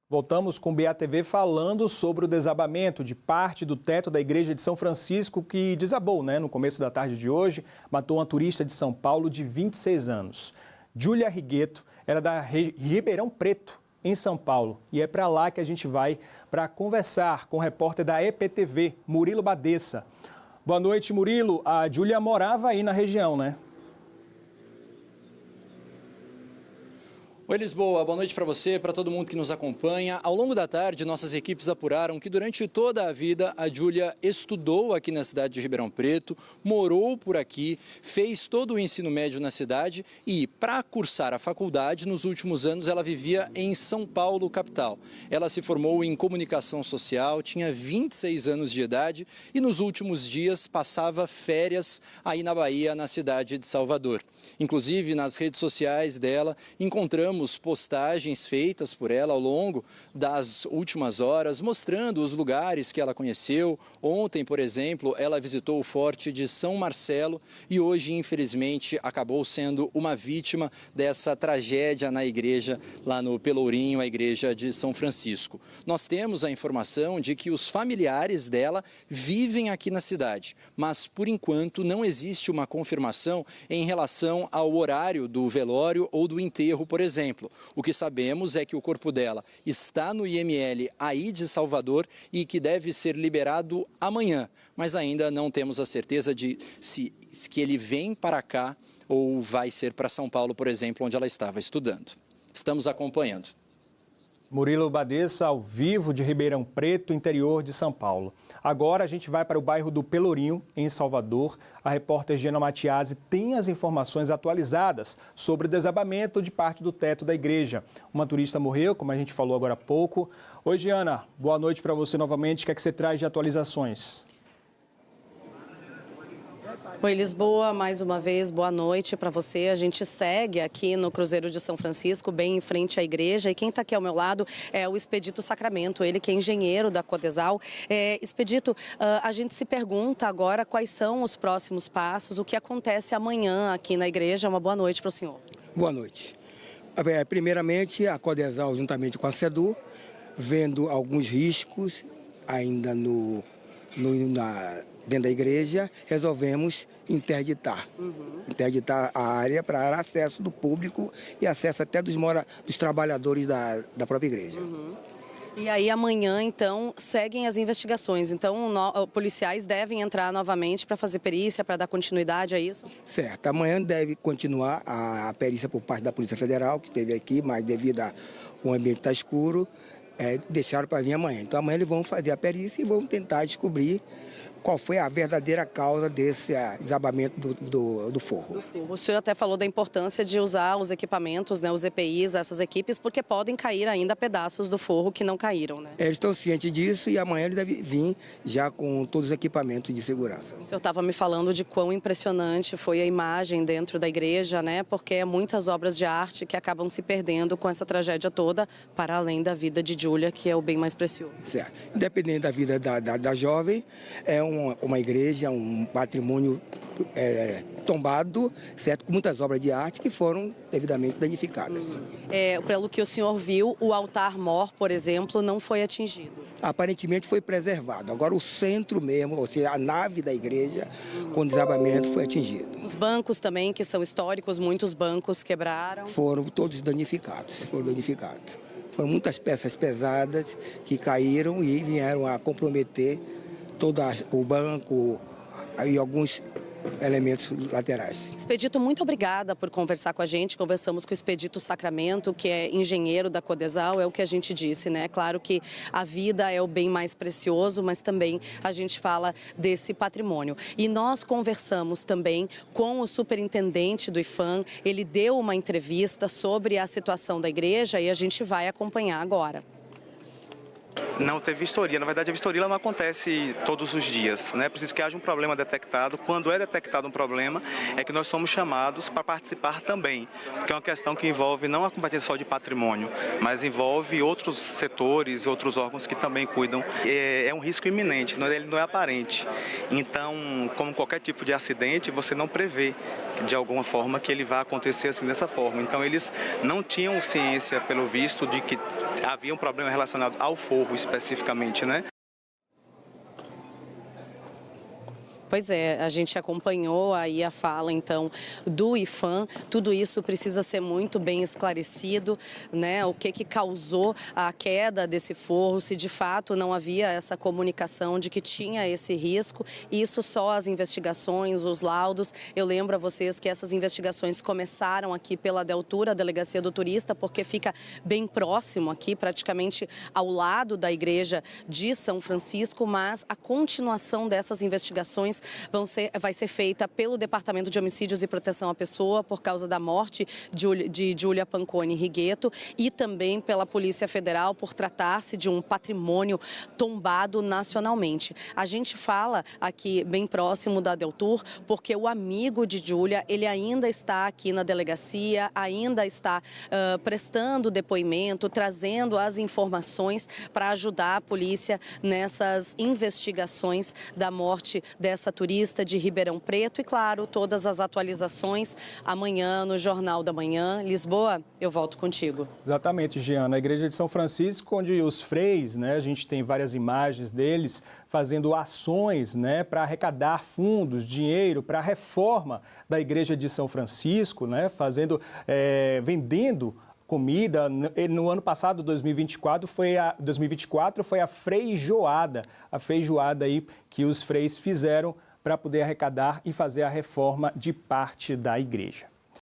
Voltamos com o BATV falando sobre o desabamento de parte do teto da igreja de São Francisco que desabou, no começo da tarde de hoje, matou uma turista de São Paulo de 26 anos. Júlia Rigueto era da Ribeirão Preto, em São Paulo, e é para lá que a gente vai para conversar com o repórter da EPTV, Murilo Badessa. Boa noite, Murilo. A Júlia morava aí na região, né? Oi, Lisboa. Boa noite para você, para todo mundo que nos acompanha. Ao longo da tarde, nossas equipes apuraram que durante toda a vida a Júlia estudou aqui na cidade de Ribeirão Preto, morou por aqui, fez todo o ensino médio na cidade e, para cursar a faculdade, nos últimos anos ela vivia em São Paulo, capital. Ela se formou em comunicação social, tinha 26 anos de idade e nos últimos dias passava férias aí na Bahia, na cidade de Salvador. Inclusive, nas redes sociais dela, encontramos postagens feitas por ela ao longo das últimas horas, mostrando os lugares que ela conheceu. Ontem, por exemplo, ela visitou o Forte de São Marcelo e hoje, infelizmente, acabou sendo uma vítima dessa tragédia na igreja lá no Pelourinho, a igreja de São Francisco. Nós temos a informação de que os familiares dela vivem aqui na cidade, mas, por enquanto, não existe uma confirmação em relação ao horário do velório ou do enterro, por exemplo. O que sabemos é que o corpo dela está no IML aí de Salvador e que deve ser liberado amanhã, mas ainda não temos a certeza de que ele vem para cá ou vai ser para São Paulo, por exemplo, onde ela estava estudando. Estamos acompanhando. Murilo Badessa, ao vivo de Ribeirão Preto, interior de São Paulo. Agora a gente vai para o bairro do Pelourinho, em Salvador. A repórter Gena Matiasi tem as informações atualizadas sobre o desabamento de parte do teto da igreja. Uma turista morreu, como a gente falou agora há pouco. Oi, Giana, boa noite para você novamente. O que é que você traz de atualizações? Oi, Lisboa, mais uma vez, boa noite para você. A gente segue aqui no Cruzeiro de São Francisco, bem em frente à igreja. E quem está aqui ao meu lado é o Expedito Sacramento, ele que é engenheiro da Codesal. Expedito, a gente se pergunta agora quais são os próximos passos, o que acontece amanhã aqui na igreja. Uma boa noite para o senhor. Boa noite. Primeiramente, a Codesal, juntamente com a SEDU, vendo alguns riscos ainda dentro da igreja, resolvemos interditar a área para acesso do público e acesso até dos trabalhadores da própria igreja. E aí amanhã, então, seguem as investigações. Então, policiais devem entrar novamente para fazer perícia, para dar continuidade a isso? Certo. Amanhã deve continuar a perícia por parte da Polícia Federal, que esteve aqui, mas devido ao ambiente estar escuro, deixaram para vir amanhã. Então, amanhã eles vão fazer a perícia e vão tentar descobrir qual foi a verdadeira causa desse desabamento do forro. O senhor até falou da importância de usar os equipamentos, os EPIs, essas equipes, porque podem cair ainda pedaços do forro que não caíram, né? Eles estão cientes disso e amanhã eles devem vir já com todos os equipamentos de segurança. O senhor estava me falando de quão impressionante foi a imagem dentro da igreja, né? Porque é muitas obras de arte que acabam se perdendo com essa tragédia toda, para além da vida de Júlia, que é o bem mais precioso. Certo. Independente da vida da jovem, é uma igreja, um patrimônio tombado, certo? Com muitas obras de arte que foram devidamente danificadas. Pelo que o senhor viu, o altar-mor, por exemplo, não foi atingido. Aparentemente foi preservado. Agora o centro mesmo, ou seja, a nave da igreja, com desabamento, foi atingido. Os bancos também, que são históricos, muitos bancos quebraram. Foram todos danificados, Foram muitas peças pesadas que caíram e vieram a comprometer todo o banco e alguns elementos laterais. Expedito, muito obrigada por conversar com a gente. Conversamos com o Expedito Sacramento, que é engenheiro da Codesal, é o que a gente disse, né? Claro que a vida é o bem mais precioso, mas também a gente fala desse patrimônio. E nós conversamos também com o superintendente do IPHAN, ele deu uma entrevista sobre a situação da igreja e a gente vai acompanhar agora. Não ter vistoria. Na verdade, a vistoria ela não acontece todos os dias, né? É preciso que haja um problema detectado. Quando é detectado um problema, é que nós somos chamados para participar também, porque é uma questão que envolve não a competência só de patrimônio, mas envolve outros setores, outros órgãos que também cuidam. É um risco iminente, ele não é aparente. Então, como qualquer tipo de acidente, você não prevê de alguma forma que ele vai acontecer assim dessa forma. Então, eles não tinham ciência, pelo visto, de que havia um problema relacionado ao forro especificamente, né? Pois é, a gente acompanhou aí a fala, então, do IPHAN. Tudo isso precisa ser muito bem esclarecido, né? O que causou a queda desse forro, se de fato não havia essa comunicação de que tinha esse risco. Isso só as investigações, os laudos. Eu lembro a vocês que essas investigações começaram aqui pela Deltura, a Delegacia do Turista, porque fica bem próximo aqui, praticamente ao lado da Igreja de São Francisco, mas a continuação dessas investigações vai ser feita pelo Departamento de Homicídios e Proteção à Pessoa por causa da morte de Giulia Panconi Righetto e também pela Polícia Federal por tratar-se de um patrimônio tombado nacionalmente. A gente fala aqui bem próximo da Deltur porque o amigo de Giulia, ele ainda está aqui na delegacia, ainda está prestando depoimento, trazendo as informações para ajudar a polícia nessas investigações da morte dessa turista de Ribeirão Preto e, claro, todas as atualizações amanhã no Jornal da Manhã. Lisboa, eu volto contigo. Exatamente, Giana. A Igreja de São Francisco, onde os freis, né, a gente tem várias imagens deles fazendo ações, né, para arrecadar fundos, dinheiro para a reforma da Igreja de São Francisco, né, vendendo comida. No ano passado, 2024, foi a feijoada aí que os freis fizeram para poder arrecadar e fazer a reforma de parte da igreja.